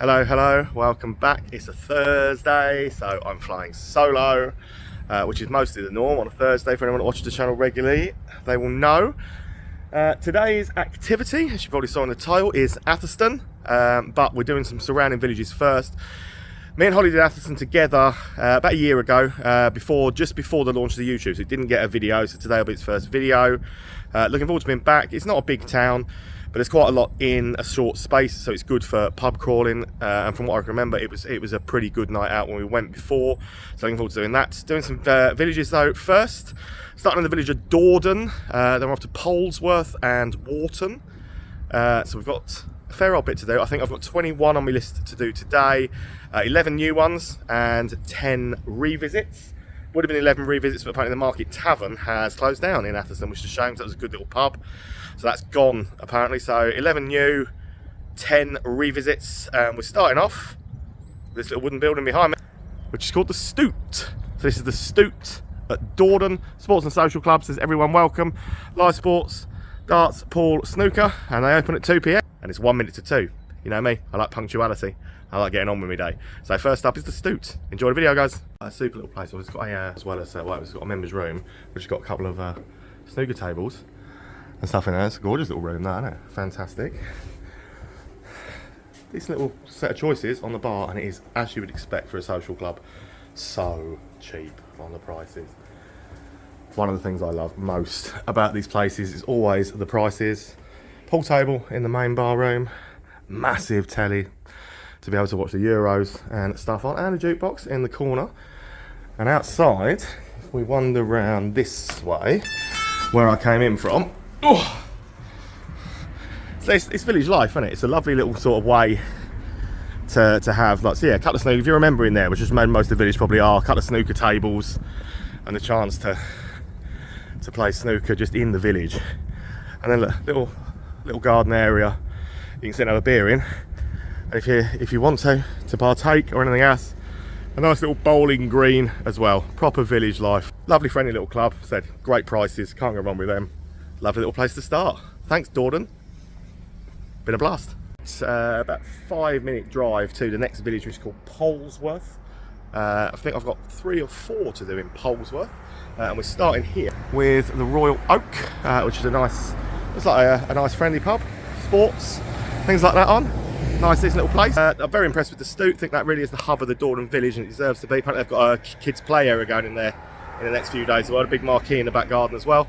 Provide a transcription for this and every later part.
Hello, welcome back. It's a Thursday, so I'm flying solo, which is mostly the norm on a Thursday. For anyone that watches the channel regularly, they will know. Today's activity, as you probably saw in the title, is Atherstone, but we're doing some surrounding villages first. Me and Holly did Atherstone together about a year ago, just before the launch of the YouTube, so it didn't get a video, so today will be its first video. Looking forward to being back. It's not a big town, but there's quite a lot in a short space, so it's good for pub crawling. And from what I can remember, it was a pretty good night out when we went before. So looking forward to doing that. Doing some villages though first. Starting in the village of Dordon, then we're off to Polesworth and Warton. So we've got a fair old bit to do. I think I've got 21 on my list to do today. 11 new ones and 10 revisits. Would have been 11 revisits, but apparently the Market Tavern has closed down in Atherstone, which is a shame. That was a good little pub. So that's gone apparently. So 11 new, 10 revisits. We're starting off with this little wooden building behind me, which is called the Stoot. So this is the Stoot at Dordon Sports and Social Club. Says everyone welcome. Live sports, darts, pool, snooker, and they open at 2 PM. And it's 1 minute to 2. You know me, I like punctuality. I like getting on with my day. So first up is the Stoot. Enjoy the video, guys. A super little place. It's got as well as it's got a members' room, which has got a couple of snooker tables and stuff in there. It's a gorgeous little room, that, isn't it? Fantastic. Decent little set of choices on the bar, and it is, as you would expect for a social club, so cheap on the prices. One of the things I love most about these places is always the prices. Pool table in the main bar room, massive telly to be able to watch the Euros and stuff on, and a jukebox in the corner. And outside, if we wander around this way, where I came in from, oh, so it's village life, isn't it? It's a lovely little sort of way to have, like, so yeah, a couple of snooker, if you remember in there, which is most of the village probably are, a couple of snooker tables and the chance to play snooker just in the village. And then look, little garden area you can sit and have a beer in. And if you want to partake or anything else, a nice little bowling green as well. Proper village life. Lovely friendly little club. Said great prices, can't go wrong with them. Lovely little place to start. Thanks, Dordan. Been a blast. It's about a 5-minute drive to the next village, which is called Polesworth. I think I've got 3 or 4 to do in Polesworth. And we're starting here with the Royal Oak, which is it's like a nice friendly pub. Sports, things like that on. Nice little place. I'm very impressed with the Stoot. I think that really is the hub of the Dordon village, and it deserves to be. Apparently they've got a kids play area going in there in the next few days as well. A big marquee in the back garden as well.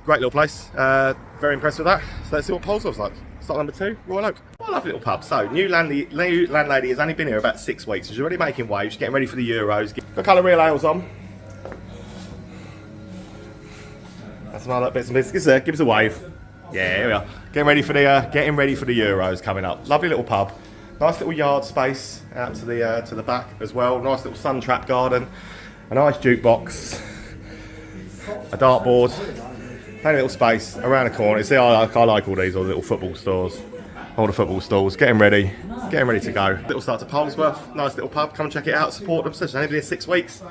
Great little place. Very impressed with that. So let's see what Polesworth's like. Start number 2, Royal Oak. What a lovely little pub. So new landlady has only been here about 6 weeks. She's already making waves, getting ready for the Euros. Got a couple of real ales on. That's some other bits and pieces. Give us a wave. Yeah, here we are. Getting ready for the Euros coming up. Lovely little pub. Nice little yard space out to the back as well. Nice little sun trap garden. A nice jukebox. A dartboard. Plenty of little space around the corner. See, I like all these little football stores. All the football stalls. Getting ready to go. Little start to Polesworth. Nice little pub. Come and check it out. Support them. She's only been here 6 weeks.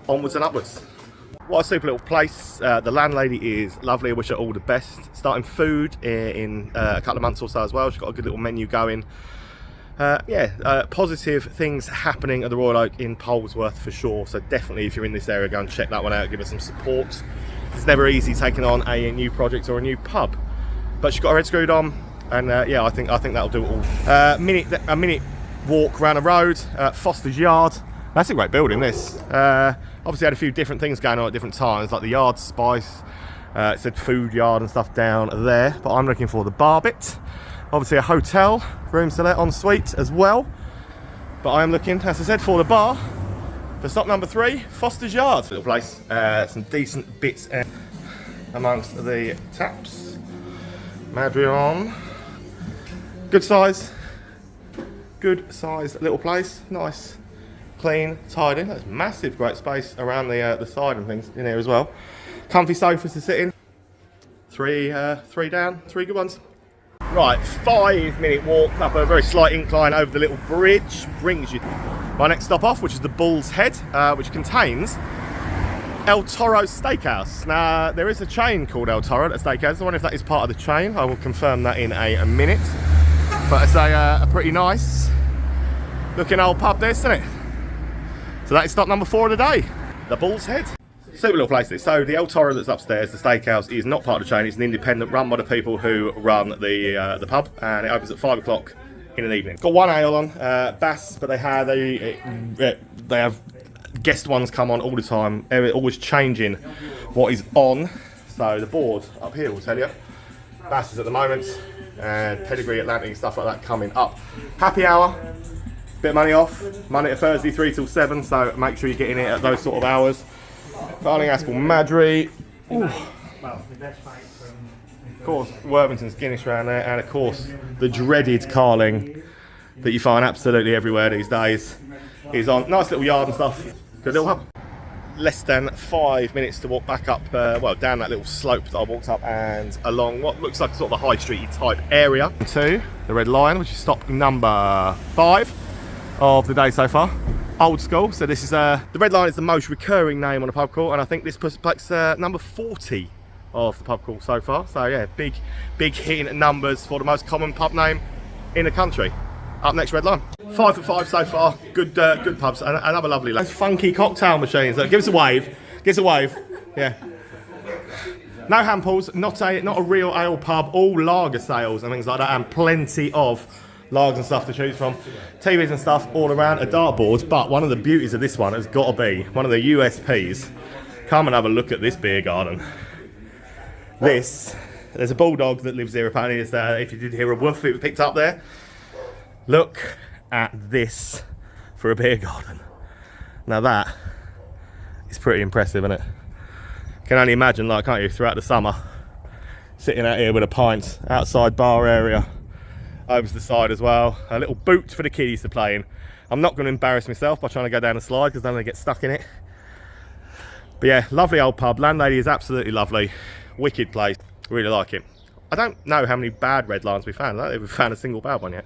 Onwards and upwards. What a super little place. The landlady is lovely. I wish her all the best. Starting food in a couple of months or so as well. She's got a good little menu going. Positive things happening at the Royal Oak in Polesworth for sure. So definitely, if you're in this area, go and check that one out. Give us some support. It's never easy taking on a new project or a new pub. But she's got her head screwed on, and I think that'll do it all. A minute walk around the road. Foster's Yard. That's a great building, this. Obviously had a few different things going on at different times, like the yard spice. It said food yard and stuff down there, but I'm looking for the bar bit. Obviously a hotel, rooms to let en suite as well. But I am looking, as I said, for the bar. For stop number 3, Foster's Yard. Little place, some decent bits amongst the taps. Madrion. Good size little place, nice. Clean, tidy. That's massive, great space around the side and things in here as well. Comfy sofas to sit in. 3 down, 3 good ones. Right, 5-minute walk up a very slight incline over the little bridge brings you my next stop off, which is the Bull's Head, which contains El Toro Steakhouse. Now, there is a chain called El Toro at Steakhouse. I wonder if that is part of the chain. I will confirm that in a minute. But it's a pretty nice Looking old pub this, isn't it? So that is stop number 4 of the day. The Bull's Head. Super little place. So the El Toro that's upstairs, the steakhouse, is not part of the chain. It's an independent run by the people who run the pub, and it opens at 5 o'clock in an evening. It's got one ale on, Bass, but they have guest ones come on all the time. They're always changing what is on. So the board up here will tell you. Bass is at the moment, and Pedigree, Atlantic, stuff like that coming up. Happy hour, bit of money off, Monday to Thursday 3 till 7, so make sure you're getting it at those sort of hours. Darling Aspel Madry. Ooh. Of course, Worthington's Guinness around there, and of course the dreaded Carling that you find absolutely everywhere these days is on. Nice little yard and stuff. Good little hub. Less than 5 minutes to walk back up, well, down that little slope that I walked up and along what looks like sort of a high streety type area. To the Red Lion, which is stop number 5 of the day so far. Old school, so this is the Red Lion is the most recurring name on a pub crawl, and I think this puts number 40 of the pub crawl so far. So yeah, big hitting numbers for the most common pub name in the country. Up next, Red Lion. 5 for 5 so far. Good pubs. And another lovely, those funky cocktail machines. Give us a wave. Give us a wave. Yeah. No hand pulls. Not a real ale pub. All lager sales and things like that, and plenty of lagers and stuff to choose from. TVs and stuff all around. A dartboard. But one of the beauties of this one has got to be one of the USPs. Come and have a look at this beer garden. There's a bulldog that lives here apparently. If you did hear a woof, it was picked up there. Look at this for a beer garden. Now that is pretty impressive, isn't it? Can only imagine, like, can't you, throughout the summer, sitting out here with a pint, outside bar area, over to the side as well. A little boot for the kiddies to play in. I'm not going to embarrass myself by trying to go down the slide because then they get stuck in it. But yeah, lovely old pub. Landlady is absolutely lovely. Wicked place. Really like it. I don't know how many bad Red Lions we found. I don't think we've found a single bad one yet.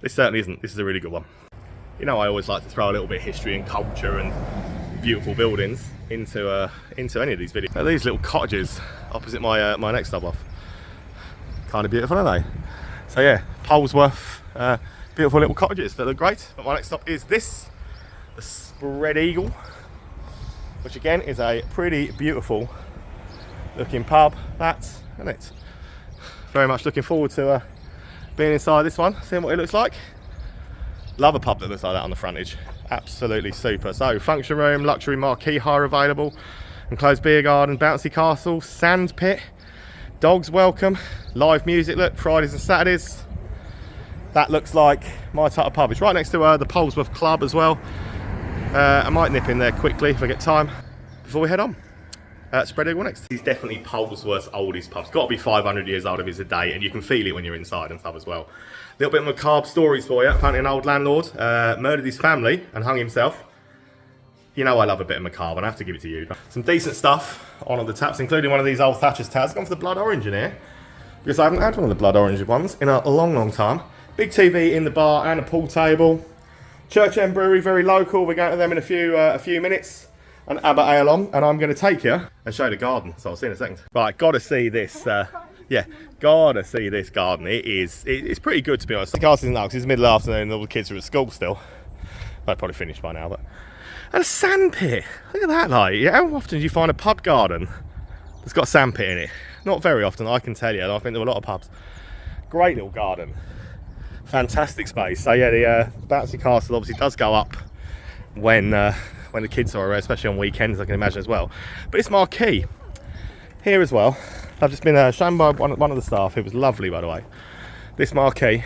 This certainly isn't. This is a really good one. You know, I always like to throw a little bit of history and culture and beautiful buildings into any of these videos. Now, these little cottages opposite my my next stop off, kind of beautiful, aren't they? So yeah, Polesworth, beautiful little cottages that look great. But my next stop is this, the Spread Eagle, which again is a pretty beautiful looking pub. That's, isn't it? Very much looking forward to being inside this one, seeing what it looks like. Love a pub that looks like that on the frontage. Absolutely super. So, function room, luxury marquee hire available, enclosed beer garden, bouncy castle, sand pit, dogs welcome, live music, look, Fridays and Saturdays. That looks like my type of pub. It's right next to the Polesworth Club as well. I might nip in there quickly if I get time before we head on. Spread Eagle next. He's definitely Polesworth's oldest pub. It's got to be 500 years old if it's a day, and you can feel it when you're inside and stuff as well. A little bit of macabre stories for you. Apparently an old landlord murdered his family and hung himself. You know I love a bit of macabre, and I have to give it to you. Some decent stuff on the taps, including one of these old Thatcher's tabs. Gone for the blood orange in here, because I haven't had one of the blood orange ones in a long time. Big TV in the bar and a pool table. Church End Brewery, very local. We're going to them in a few minutes. And Abbott Ale on, and I'm going to take you and show you the garden. So I'll see you in a second. Right, gotta see this. Yeah, gotta see this garden. It's pretty good, to be honest. The cast isn't out because it's middle afternoon and all the kids are at school still. They've probably finished by now, but. And a sand pit. Look at that, like. How often do you find a pub garden that's got a sand pit in it? Not very often, I can tell you. I think there are a lot of pubs. Great little garden. Fantastic space. So yeah, the bouncy castle obviously does go up when the kids are around, especially on weekends, I can imagine as well. But it's marquee here as well. I've just been shown by one of the staff. It was lovely, by the way. This marquee.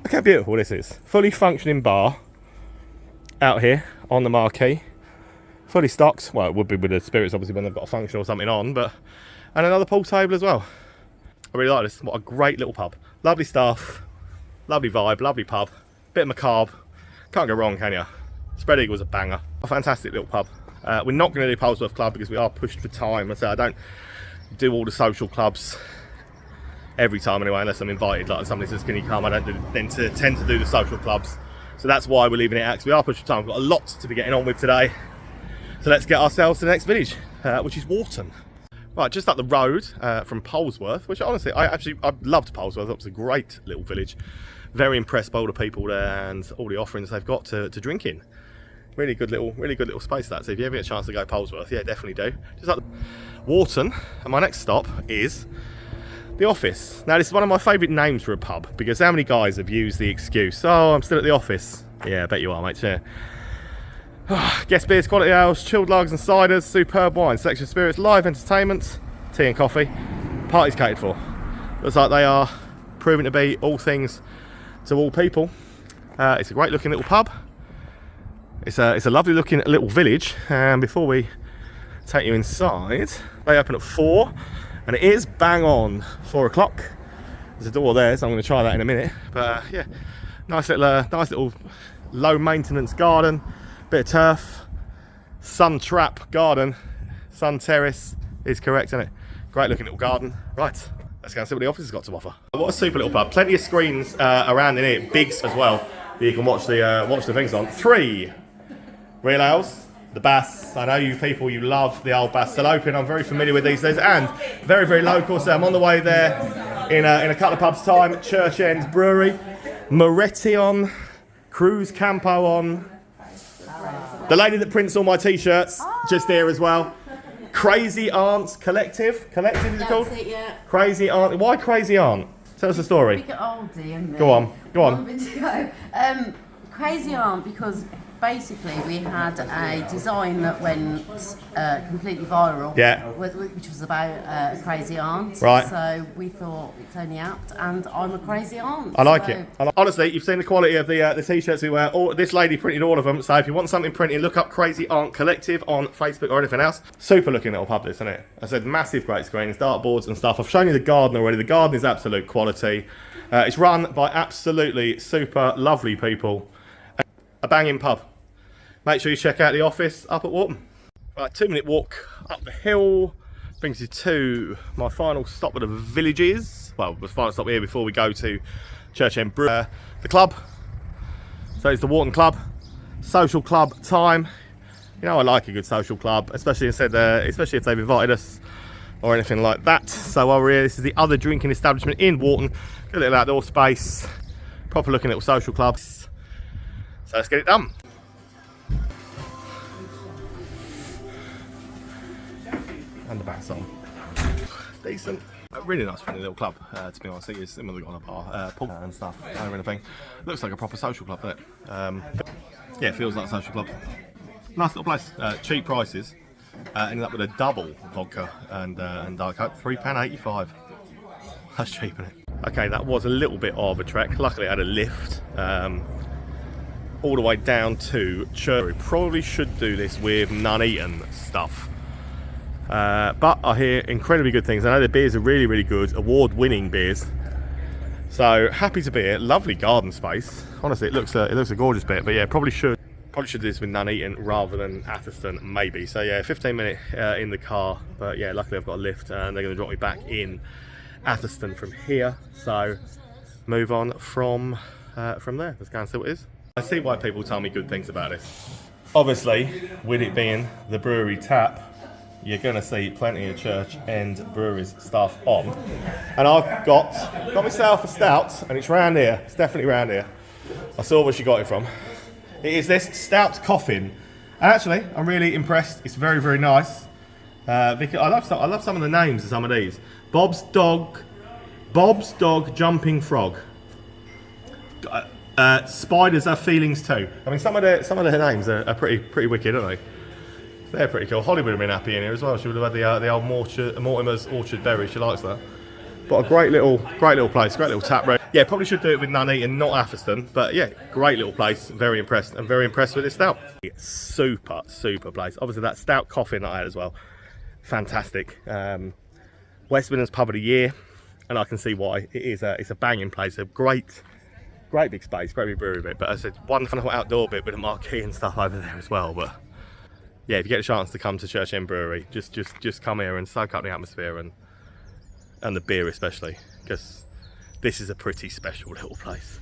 Look how beautiful this is. Fully functioning bar out here on the marquee. Fully stocked. Well, it would be with the spirits, obviously, when they've got a function or something on. And another pool table as well. I really like this. What a great little pub. Lovely staff. Lovely vibe. Lovely pub. Bit of macabre. Can't go wrong, can you? Spread Eagle was a banger. A fantastic little pub. We're not going to do Polesworth Club because we are pushed for time. So I don't do all the social clubs every time anyway, unless I'm invited. Like somebody says, can you come? I don't tend to do the social clubs. So that's why we're leaving it out, because we are pushed for time. We've got a lot to be getting on with today. So let's get ourselves to the next village, which is Warton. Right, just up the road from Polesworth, which honestly, I loved Polesworth. It was a great little village. very impressed by all the people there and all the offerings they've got to drink in. Really good little space that. So if you ever get a chance to go Polesworth, yeah, definitely do. Just like Warton, and my next stop is the office. Now this is one of my favourite names for a pub, because how many guys have used the excuse, oh, I'm still at the office. Yeah, I bet you are, mate. Yeah. Guest beers, quality ales, chilled lagers and ciders, superb wine, selection of spirits, live entertainment, tea and coffee, parties catered for. Looks like they are proving to be all things to all people. It's a great looking little pub. It's a lovely looking little village, and before we take you inside, they open at 4 and it is bang on 4 o'clock. There's a door there, so I'm going to try that in a minute. But yeah, nice little low maintenance garden, bit of turf, sun trap garden, sun terrace is correct, isn't it? Great looking little garden. Right, let's go and see what the office has got to offer. What a super little pub. Plenty of screens around in here, big as well, that you can watch the things on. 3 real ales, the Bass. I know you people, you love the old Bass. Still open. I'm very familiar with these days, and very, very local. So I'm on the way there in a couple of pubs' time. Church End Brewery, Moretti on, Cruise Campo on. The lady that prints all my t-shirts, just here as well. Crazy Aunts Collective. Collective is it called? That's it, yeah. Crazy Aunt. Why Crazy Aunt? Tell us the story. We get oldie, and go on. Crazy Aunt, because basically we had a design that went completely viral. Yeah. Which was about a crazy aunt. Right. So we thought it's only apt, and I'm a crazy aunt. I like it. Honestly, you've seen the quality of the t-shirts we wear. This lady printed all of them. So if you want something printed, look up Crazy Aunt Collective on Facebook or anything else. Super looking little pub, this, isn't it? I said massive, great screens, dartboards and stuff. I've shown you the garden already. The garden is absolute quality. It's run by absolutely super lovely people. A banging pub. Make sure you check out the office up at Warton. Right, 2-minute walk up the hill brings you to my final stop of the villages. Well, the final stop here before we go to Church End Brewery. The club. So it's the Warton Club. Social club time. You know I like a good social club, especially if they've invited us or anything like that. So while we're here, this is the other drinking establishment in Warton. Good little outdoor space. Proper looking little social club. So let's get it done. And the back's on. Decent. A really nice friendly little club, to be honest. It's similar to a bar, pool and stuff, and everything. Looks like a proper social club, doesn't it? Yeah, it feels like a social club. Nice little place. Cheap prices. Ended up with a double vodka and Diet Coke, £3.85. That's cheap, isn't it? Okay, that was a little bit of a trek. Luckily I had a lift all the way down to Church. Probably should do this with Nuneaton stuff. But I hear incredibly good things. I know the beers are really, really good, award-winning beers. So happy to be here. Lovely garden space. Honestly, it looks a gorgeous bit. But yeah, probably should do this with Nuneaton rather than Atherstone, maybe. So yeah, 15-minute in the car. But yeah, luckily I've got a lift, and they're going to drop me back in Atherstone from here. So move on from there. Let's go and see what it is. I see why people tell me good things about this. Obviously, with it being the brewery tap, you're going to see plenty of Church End Brewery's stuff on. And I've got myself a stout, and it's round here. It's definitely round here. I saw where she got it from. It is this stout coffin. And actually, I'm really impressed. It's very, very nice. Because I love some of the names of some of these. Bob's Dog Jumping Frog. Spiders Have Feelings Too. I mean, some of their names are pretty wicked, aren't they? They're pretty cool. Holly would have been happy in here as well. She would have had the old Mortimer's Orchard Berry. She likes that. But a great little place, great little tap room. Yeah, probably should do it with Nuneaton, not Atherstone. But yeah, great little place. Very impressed. I'm very impressed with this stout. Super place. Obviously that stout coffin that I had as well. Fantastic. West Midlands Pub of the Year, and I can see why. It's a banging place. A great big space, great big brewery bit. But as I said, wonderful outdoor bit with a marquee and stuff over there as well. But yeah, if you get a chance to come to Church End Brewery, just come here and soak up the atmosphere and the beer especially, because this is a pretty special little place.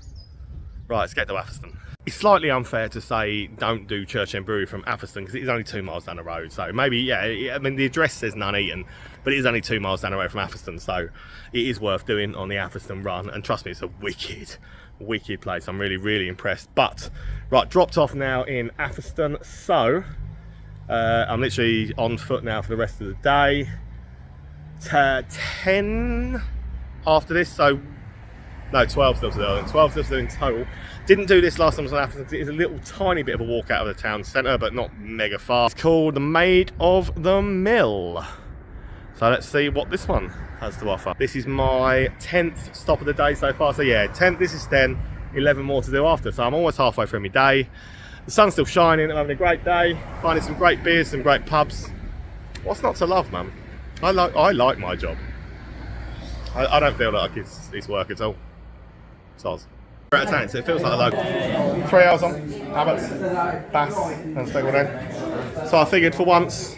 Right, let's get to Atherstone. It's slightly unfair to say don't do Church End Brewery from Atherstone, because it is only 2 miles down the road. So maybe, yeah, I mean the address says Nuneaton, but it is only 2 miles down the road from Atherstone, so it is worth doing on the Atherstone run. And trust me, it's a wicked place. I'm really impressed. But right, dropped off now in Atherstone, so I'm literally on foot now for the rest of the day. 10 after this, so no, 12 still to do. 12 still to do in total. Didn't do this last time I was in Atherstone because it is a little tiny bit of a walk out of the town centre, but not mega far. It's called the Maid of the Mill. So let's see what this one has to offer. This is my 10th stop of the day so far. So yeah, 10, this is 10, 11 more to do after. So I'm almost halfway through my day. The sun's still shining, I'm having a great day. Finding some great beers, some great pubs. What's not to love, man? I like my job. I don't feel like it's work at all. Soz. We're out of town, so it feels like a local. 3 hours on, Abbott's, Bass, and Stapleton. So I figured for once,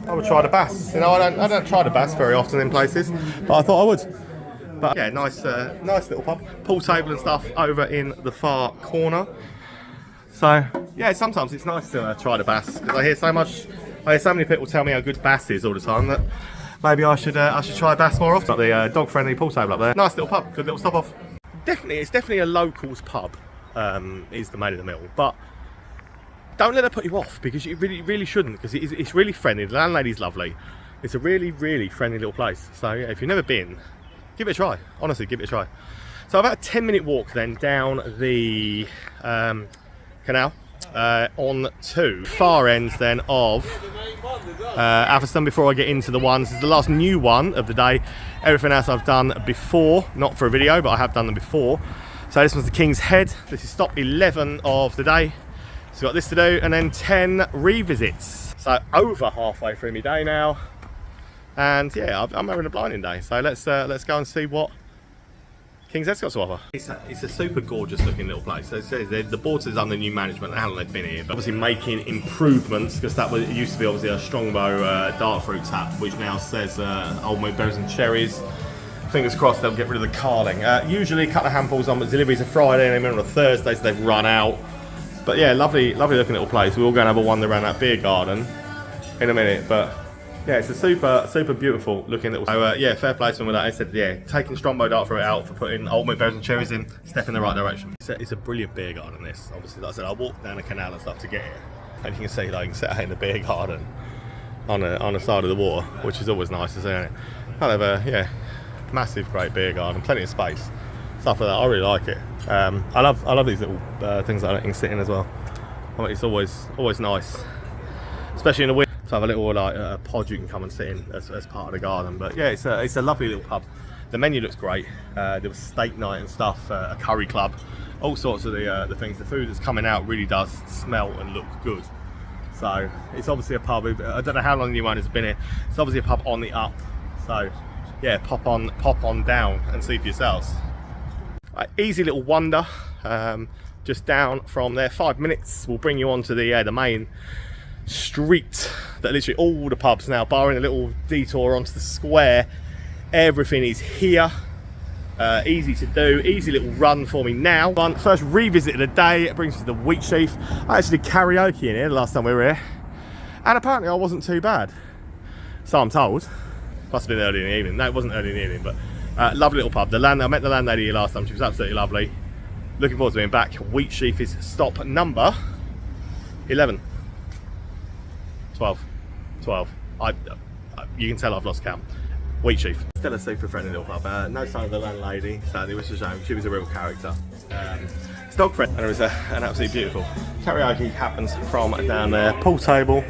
I would try the Bass. You know, I don't try the Bass very often in places, but I thought I would. But yeah, nice little pub. Pool table and stuff over in the far corner. So yeah, sometimes it's nice to try the Bass because I hear so many people tell me how good Bass is all the time that maybe I should try Bass more often. The dog-friendly pool table up there. Nice little pub, good little stop off. It's definitely a locals pub. Is the Maid of the Mill, but don't let it put you off because you really shouldn't, because it's really friendly. The landlady's lovely. It's a really friendly little place. So yeah, if you've never been, give it a try. Honestly, give it a try. So about a 10-minute walk then down the canal on to far ends then of Atherstone before I get into the ones. This is the last new one of the day. Everything else I've done before, not for a video, but I have done them before. So this was the King's Head. This is stop 11 of the day. So got this to do, and then 10 revisits. So over halfway through my day now, and yeah, I'm having a blinding day. So let's go and see what King's Head's got to offer. It's a super gorgeous looking little place. So the board says under new management. How long they've been here, but obviously making improvements, because it used to be obviously a Strongbow dark fruit tap, which now says old mood berries and cherries. Fingers crossed they'll get rid of the carling. Usually a couple of handfuls on, but deliveries are Friday and then on a Thursday, so they've run out. But yeah, lovely looking little place. We're all going to have a wander around that beer garden in a minute, but yeah, it's a super beautiful looking little. So yeah, fair play to them with that. I said yeah, taking Strongbow dark fruit out for putting old mood berries and cherries in, step in the right direction. It's a brilliant beer garden. This obviously, like I said, I walked down the canal and stuff to get here, and you can see like you can sit out in the beer garden on the side of the water, which is always nice to see, isn't it? Kind of a yeah, massive great beer garden, plenty of space, stuff like that. I really like it. I love these little things that I can sit in as well. I mean, it's always nice, especially in the winter, to have a little like pod you can come and sit in as part of the garden. But yeah, it's a lovely little pub. The menu looks great. There was steak night and stuff, a curry club, all sorts of the things. The food that's coming out really does smell and look good. So it's obviously a pub. I don't know how long the new owners have been here. It's obviously a pub on the up. So yeah, pop on down and see for yourselves. Easy little wander, just down from there. 5 minutes will bring you onto the main street that literally all the pubs now, barring a little detour onto the square, everything is here. Easy to do, easy little run for me now. First revisit of the day, it brings us to the Wheatsheaf. I actually did karaoke in here the last time we were here, and apparently I wasn't too bad, so I'm told. Must have been early in the evening. No, it wasn't early in the evening, but lovely little pub. I met the landlady here last time. She was absolutely lovely. Looking forward to being back. Wheatsheaf is stop number 11. 12. You can tell I've lost count. Wheatsheaf. Still a super friendly little pub. No sign of the landlady, sadly, which is a shame. She was a real character. It's dog friendly, and it was an absolutely beautiful. Karaoke happens from down there. Pool table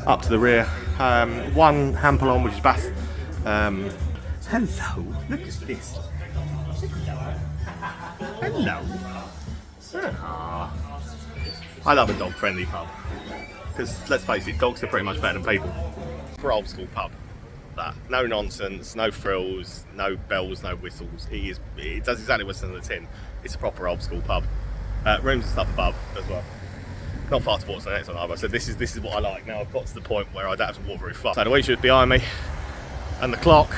up to the rear. One hamper on, which is Bass. Hello, look at this. Hello. I love a dog friendly pub, because let's face it, dogs are pretty much better than people. For old school pub, that no nonsense, no frills, no bells, no whistles. It does exactly what's in the tin. It's a proper old school pub. Rooms and stuff above as well. Not far towards the next one either. So this is what I like. Now I've got to the point where I don't have to walk very far. So the Wheatsheaf behind me, and the clock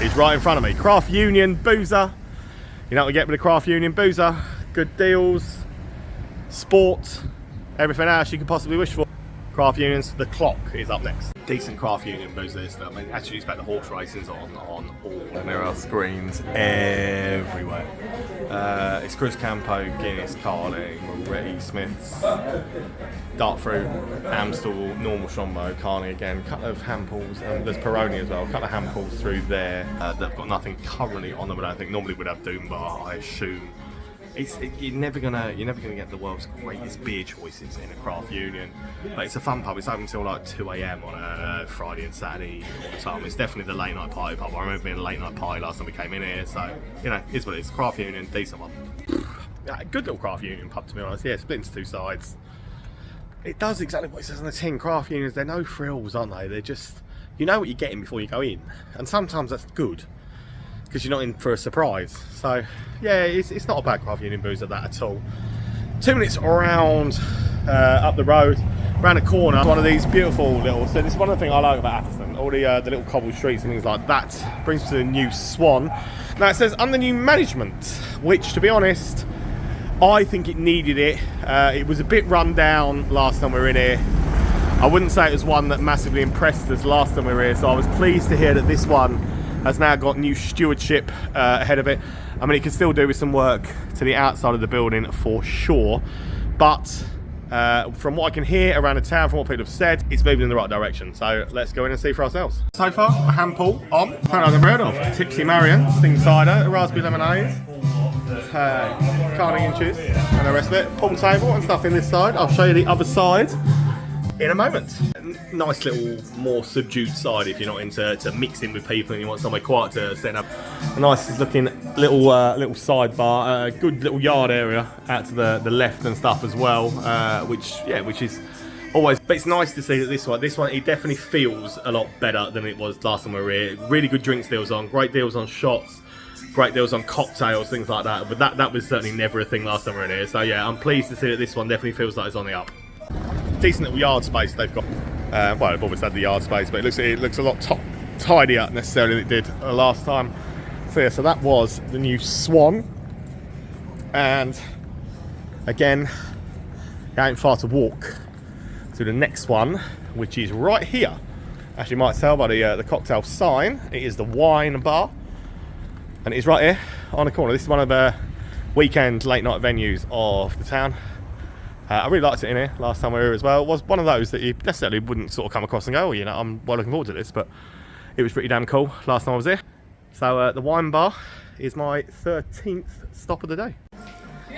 is right in front of me. Craft Union Boozer. You know what we get with the Craft Union Boozer? Good deals, sport, everything else you could possibly wish for. craft unions. The Clock is up next. Decent craft union booze this. I mean, actually, expect the horse races on all. And there are screens everywhere. It's Chris Campo, Guinness, Carling, Moretti, Smiths, Dartfruit, Amstel, normal Shombo, Carling again, a couple of Hamples, and there's Peroni as well, a couple of Hamples through there. They've got nothing currently on them, I don't think. Normally would have Doom Bar, I assume. You're never gonna get the world's greatest beer choices in a craft union, but it's a fun pub. It's open until like 2 AM on a Friday and Saturday all the time. It's definitely the late night party pub. I remember being a late night party last time we came in here, so you know, it's what it is. Craft union, decent one. Yeah, good little craft union pub, to be honest. Yeah, split into two sides. It does exactly what it says on the tin. Craft unions, they're no frills, aren't they? They're just, you know what you're getting before you go in, and sometimes that's good, because you're not in for a surprise. So yeah, it's not a bad craft union booze at that at all. 2 minutes around up the road, around the corner, one of these beautiful little, so this is one of the things I like about Atherstone, all the little cobbled streets and things like that. Brings me to the new Swan. Now it says under new management, which to be honest, I think it needed it. It was a bit run down last time we were in here. I wouldn't say it was one that massively impressed us last time we were here, so I was pleased to hear that this one has now got new stewardship ahead of it. I mean, it can still do with some work to the outside of the building for sure, but from what I can hear around the town, from what people have said, it's moving in the right direction. So let's go in and see for ourselves. So far, a handful on, something I've never heard of. Tipsy Marion, Sting Cider, raspberry lemonade, carning inches, and the rest of it. Pool table and stuff in this side. I'll show you the other side in a moment. Nice little more subdued side if you're not into mixing with people and you want somewhere quiet to set up. A nice looking little sidebar, good little yard area out to the left and stuff as well, which is always, but it's nice to see that this one it definitely feels a lot better than it was last time we were here. Really good drinks deals on, great deals on shots, great deals on cocktails, things like that, but that was certainly never a thing last time we were in here. So yeah, I'm pleased to see that this one definitely feels like it's on the up. Decent little yard space they've got. Well, they've always had the yard space, but it looks a lot tidier necessarily than it did last time. So yeah, so that was the new Swan, and again, it ain't far to walk to the next one, which is right here. As you might tell by the cocktail sign, it is the Wine Bar, and it is right here on the corner. This is one of the weekend late night venues of the town. I really liked it in here last time we were here as well. It was one of those that you necessarily wouldn't sort of come across and go, oh, you know, I'm well looking forward to this, but it was pretty damn cool last time I was here. So the Wine Bar is my 13th stop of the day.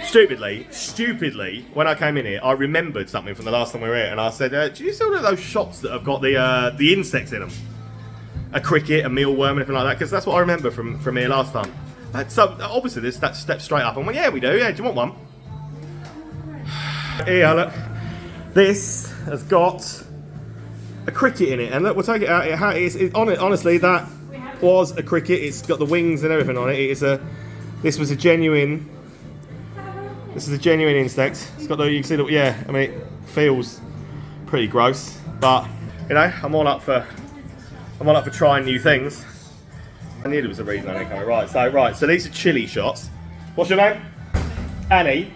Stupidly, when I came in here, I remembered something from the last time we were here, and I said, do you still know those shots that have got the insects in them? A cricket, a mealworm, anything like that? Because that's what I remember from here last time. So obviously this that steps straight up and went, yeah, we do. Yeah, do you want one? Here, look. This has got a cricket in it, and look, we'll take it out. Honestly, that was a cricket. It's got the wings and everything on it. This is a genuine insect. It's got the, you can see, yeah. I mean, it feels pretty gross, but you know, I'm all up for trying new things. I knew there was a reason I didn't go. Right, so these are chili shots. What's your name? Annie.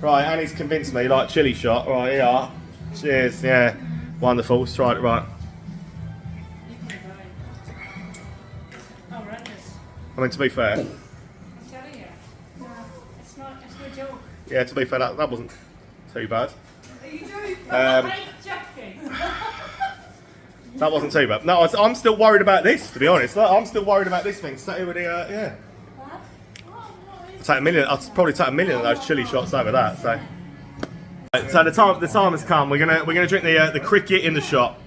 Right, Annie's convinced me, like chili shot. Right, here you are. Cheers, yeah. Wonderful, let's try it right. I mean, to be fair. I'm telling you. No, it's no joke. Yeah, to be fair, that wasn't too bad. Are you joking? I'm joking. That wasn't too bad. No, I'm still worried about this, to be honest. I'm still worried about this thing. Sat here with the, yeah. I'll probably take a million of those chili shots over that. So the time has come. We're gonna drink the cricket in the shot.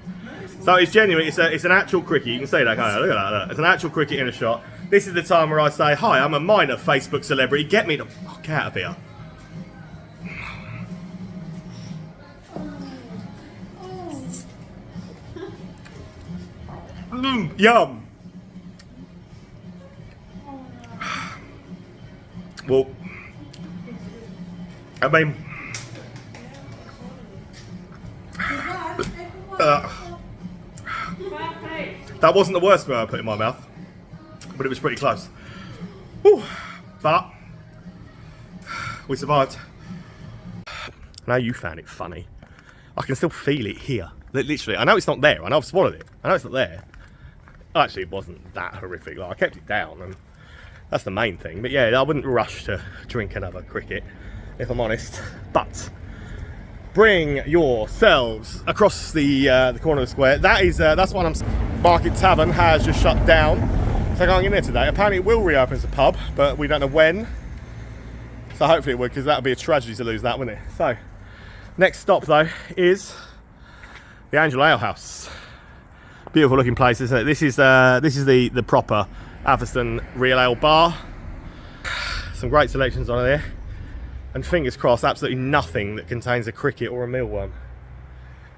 So it's genuine. It's an actual cricket. You can see that. Can't you? Look at that. Look. It's an actual cricket in a shot. This is the time where I say, "Hi, I'm a minor Facebook celebrity. Get me the fuck out of here." Yum. Well, I mean, that wasn't the worst thing I put in my mouth, but it was pretty close. Whew. But we survived. Now you found it funny. I can still feel it here. Literally, I know it's not there. I know I've swallowed it. I know it's not there. Actually, it wasn't that horrific. Like, I kept it down, and that's the main thing. But yeah, I wouldn't rush to drink another cricket, if I'm honest. But bring yourselves across the corner of the square. That's one Market Tavern has just shut down, so I can't get in there today. Apparently, it will reopen as a pub, but we don't know when. So hopefully it would, because that would be a tragedy to lose that, wouldn't it? So next stop though is the Angel Ale House. Beautiful looking place, isn't it? This is the proper Atherstone Real Ale Bar. Some great selections on there, and fingers crossed, absolutely nothing that contains a cricket or a mealworm.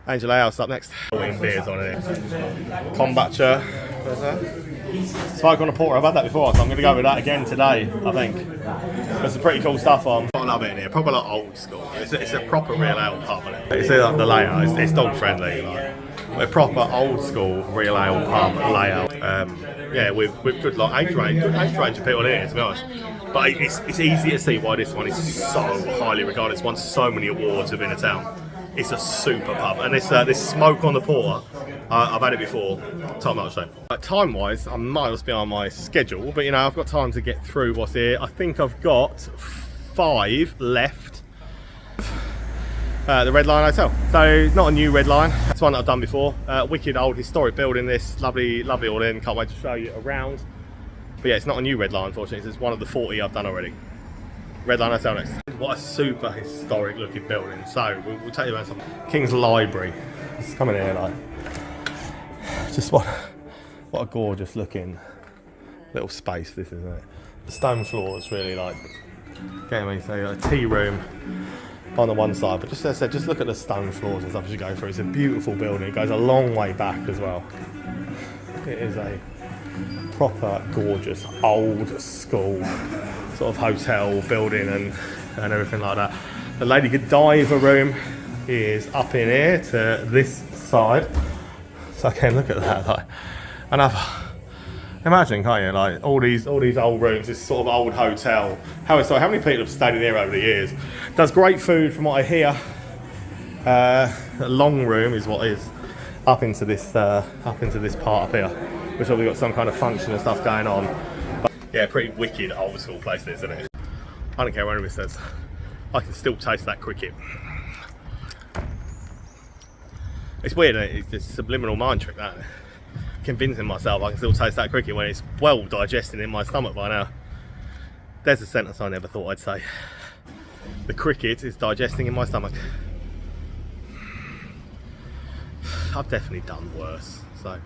Angel Ale House up next. Beers on it. Kombucha. Smoke on a porter. I've had that before, so I'm going to go with that again today. I think there's some pretty cool stuff on. I love it in here. Proper like old school. It's a proper real ale pub. You see like the layout. It's dog friendly. Like, a proper old school real ale pub layout. Yeah, with good like age range of people in here, to be honest. But it's easy to see why this one is so highly regarded. It's won so many awards within the town. It's a super pub, and this smoke on the porter, I've had it before, top notch though. Time wise, I'm miles behind my schedule, but you know, I've got time to get through what's here. I think I've got 5 left. The Red Lion Hotel. So not a new Red Lion, it's one that I've done before. Wicked old historic building, this lovely all in. Can't wait to show you around. But yeah, it's not a new Red Lion, unfortunately. It's one of the 40 I've done already. Red Lion Hotel next. What a super historic looking building. So we'll take you around some King's Library. Let's come in here, like, just what a gorgeous looking little space this is, isn't it? The stone floors really like getting me. So a tea room on the one side, but just as I said, just look at the stone floors and stuff as you go through. It's a beautiful building. It goes a long way back as well. It is a proper gorgeous old school sort of hotel building and everything like that. The Lady Godiva room is up in here to this side, so I can look at that. Like, and imagine, can't you? Like all these old rooms, this sort of old hotel. How many people have stayed in here over the years? Does great food from what I hear. A long room is what is up into this part up here, which obviously got some kind of function and stuff going on. But yeah, pretty wicked old school place this, isn't it? I don't care what anybody says. I can still taste that cricket. It's weird, isn't it? It's a subliminal mind trick, that. Convincing myself I can still taste that cricket when it's well digested in my stomach by now. There's a sentence I never thought I'd say. The cricket is digesting in my stomach. I've definitely done worse, so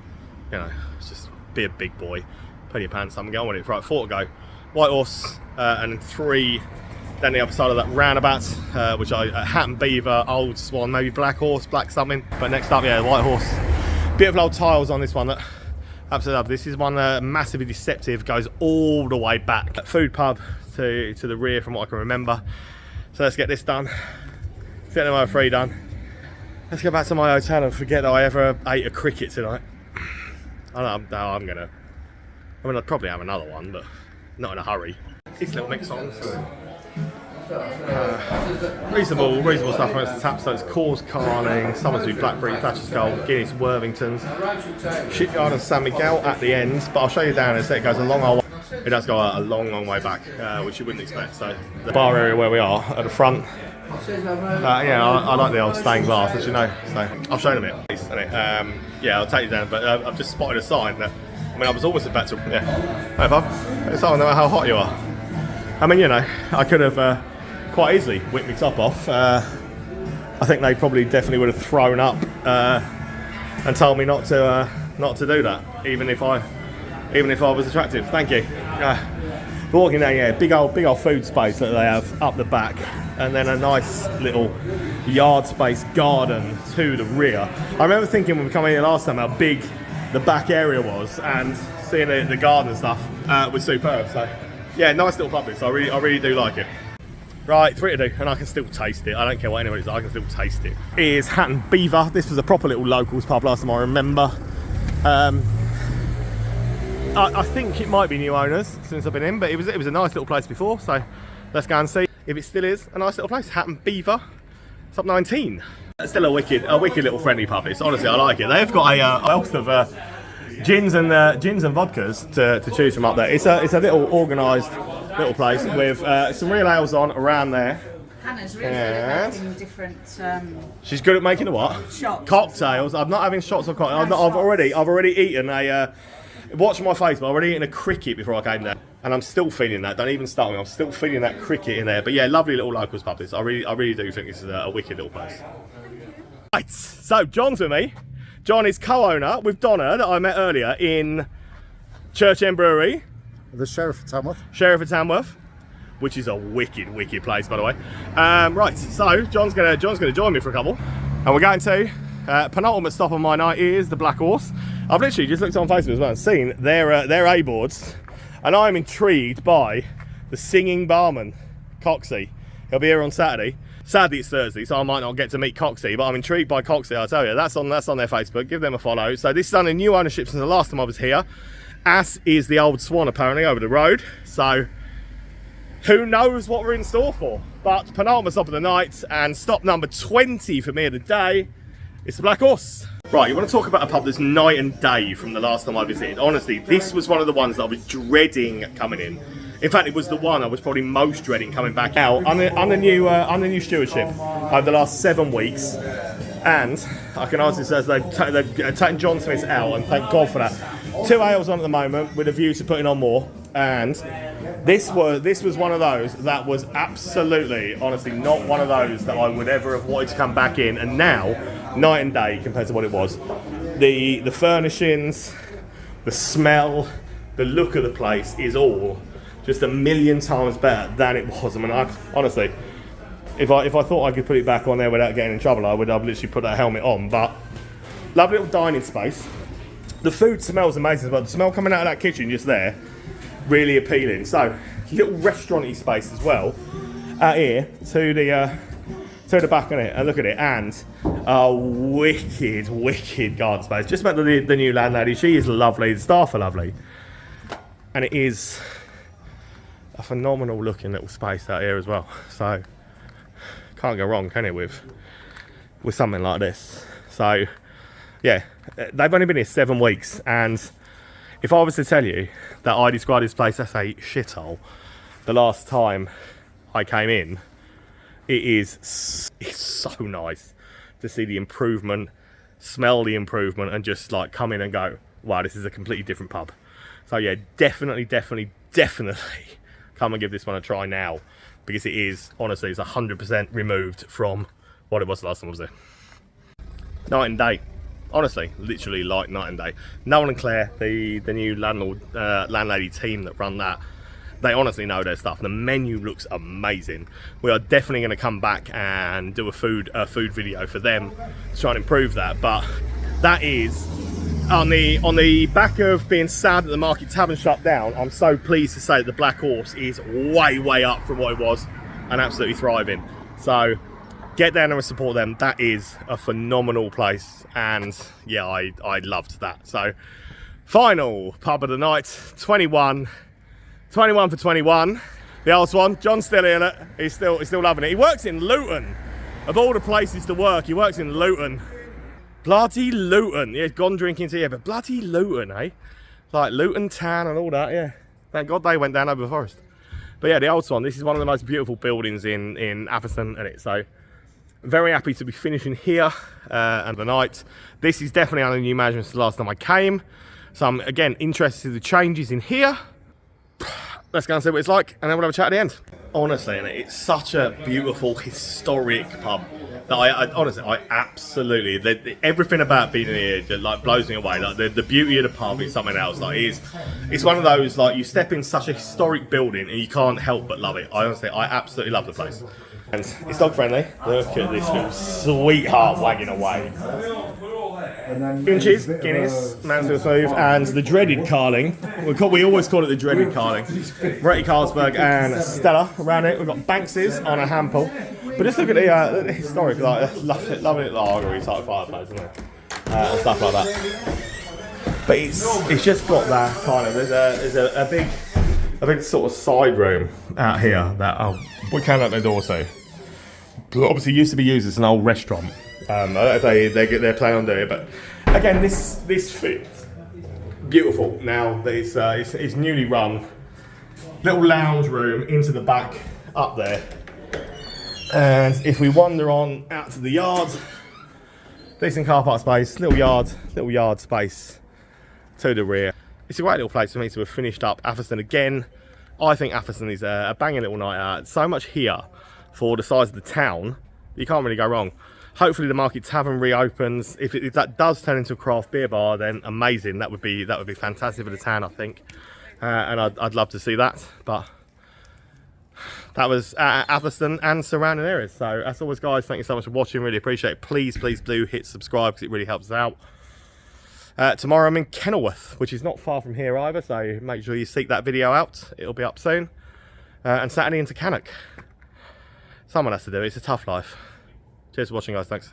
you know, it's just be a big boy, put your pants up and go on it. Right, 4 to go. White Horse, and then 3 down the other side of that roundabout, which Hat and Beaver, Old Swan, maybe Black Horse, Black something. But next up, yeah, White Horse. Beautiful old tiles on this one that absolutely love. This is one massively deceptive, goes all the way back. Food pub to the rear from what I can remember. So let's get this done. Let's get number 3 done. Let's go back to my hotel and forget that I ever ate a cricket tonight. I'd probably have another one, but not in a hurry. These little mix ons. Reasonable stuff from the tap. So it's Coors Carling, Somersby, Blackberry, Thatcher's Gold, Guinness, Worthingtons, Shipyard and San Miguel at the end. But I'll show you down and it goes a long way. It does go a long way back, which you wouldn't expect. So the bar area where we are at the front. Yeah, I like the old stained glass, as you know. So I'll show them it. Yeah, I'll take you down. But I've just spotted a sign that. I mean, I was always about to. Yeah. Hey, Bob. It's all no matter how hot you are. I mean, you know, I could have quite easily whipped my top off. I think they probably definitely would have thrown up and told me not to do that, even if I was attractive. Thank you. Walking down, yeah, big old food space that they have up the back, and then a nice little yard space garden to the rear. I remember thinking when we came in here last time how big the back area was, and seeing the garden and stuff was superb. So yeah, nice little pub. So I really do like it. Right, 3 to do, and I can still taste it. I don't care what anybody says, I can still taste it. Is Hat and Beaver. This was a proper little locals pub last time I remember. I think it might be new owners since I've been in, but it was a nice little place before. So let's go and see if it still is a nice little place. Hat and Beaver. It's up 19. Still a wicked little friendly pub. It's honestly, I like it. They've got a wealth of gins and vodkas to choose from up there. It's a little organised little place with some real ales on around there. Hannah's really good at making different She's good at making the what? shots. Cocktails. I'm not having shots of cocktails. I've already eaten a. Watch my face, but I've already eaten a cricket before I came there, and I'm still feeling that. Don't even start me. I'm still feeling that cricket in there. But yeah, lovely little locals pub. This. I really do think this is a wicked little place. Right. So John's with me. John is co-owner with Donna that I met earlier in End Brewery. The Sheriff of Tamworth. Sheriff of Tamworth, which is a wicked place, by the way. Right, so John's gonna join me for a couple, and we're going to penultimate stop on my night is the Black Horse. I've literally just looked on Facebook as well and seen their A boards, and I'm intrigued by the singing barman, Coxie. He'll be here on Saturday. Sadly, it's Thursday, so I might not get to meet Coxie, but I'm intrigued by Coxie. I tell you, that's on their Facebook. Give them a follow. So this is under new ownership since the last time I was here. As is the Old Swan apparently over the road. So who knows what we're in store for? But penultimate stop of the night and stop number 20 for me of the day. It's the Black Horse. Right, you want to talk about a pub that's night and day from the last time I visited. Honestly, this was one of the ones that I was dreading coming in. In fact, it was the one I was probably most dreading coming back out under new stewardship over the last 7 weeks. And I can honestly say they've taken John Smith out, and thank God for that. 2 ales on at the moment with a view to putting on more. And this was one of those that was absolutely, honestly, not one of those that I would ever have wanted to come back in. And now, night and day compared to what it was. The furnishings, the smell, the look of the place is all just a million times better than it was. I mean, honestly, if I thought I could put it back on there without getting in trouble, I would have literally put that helmet on. But lovely little dining space. The food smells amazing as well. The smell coming out of that kitchen just there, really appealing. So, little restaurant-y space as well out here to the back of it, and look at it, and a wicked garden space. Just met the new landlady. She is lovely. The staff are lovely, and it is a phenomenal looking little space out here as well. So can't go wrong, can it, with something like this? So yeah, they've only been here 7 weeks, and if I was to tell you that I described this place as a shithole the last time I came in, it's so nice to see the improvement, smell the improvement, and just like come in and go, wow, this is a completely different pub. So yeah, definitely come and give this one a try now, because it is, honestly, it's 100% removed from what it was the last time I was there. Night and day. Honestly, literally like night and day. Noel and Claire, the new landlady team that run that, they honestly know their stuff. The menu looks amazing. We are definitely going to come back and do a food video for them to try and improve that. But that is on the back of being sad that the Market Tavern shut down. I'm so pleased to say that the Black Horse is way up from what it was and absolutely thriving. So get down there and support them. That is a phenomenal place, and yeah, I loved that. So final pub of the night, 21 for 21. The Old Swan. John's still in it. He's still loving it. He works in Luton. Of all the places to work, he works in Luton. Bloody Luton. Yeah, gone drinking tea, but bloody Luton, eh? Like Luton Town and all that, yeah. Thank God they went down over the forest. But yeah, the Old Swan. This is one of the most beautiful buildings in Atherstone, isn't it? So very happy to be finishing here and the night. This is definitely under new management since the last time I came. So I'm, again, interested in the changes in here. Let's go and see what it's like, and then we'll have a chat at the end. Honestly, it's such a beautiful, historic pub that I honestly, I absolutely, everything about being in here just, like, blows me away. Like the beauty of the pub is something else. Like it's one of those, like, you step in such a historic building and you can't help but love it. I absolutely love the place. And it's dog friendly. Look at this little sweetheart wagging away. Inches, Guinness, Mansfield Smooth, and the dreaded Carling. We always call it the dreaded Carling. Retty Carlsberg and Stella around it. We've got Banks's on a handful. But just look at the historic, like, lovely little lagery type fireplace, isn't it? And stuff like that. But it's just got that kind of, there's a big sort of side room out here that we can open the door to. Obviously used to be used as an old restaurant They're planning on doing it. But again, this fits beautiful now that it's newly run. Little lounge room into the back up there. And if we wander on out to the yard, decent car park space, little yard space to the rear. It's a great little place for me to have finished up Atherstone again. I think Atherstone is a banging little night out. So much here for the size of the town, you can't really go wrong. Hopefully the Market Tavern reopens. If that does turn into a craft beer bar, then amazing. That would be fantastic for the town, I think. And I'd love to see that. But that was Atherstone and surrounding areas. So as always, guys, thank you so much for watching. Really appreciate it. Please do hit subscribe because it really helps us out. Tomorrow I'm in Kenilworth, which is not far from here either. So make sure you seek that video out. It'll be up soon. And Saturday into Cannock. Someone has to do it. It's a tough life. Cheers for watching, guys. Thanks.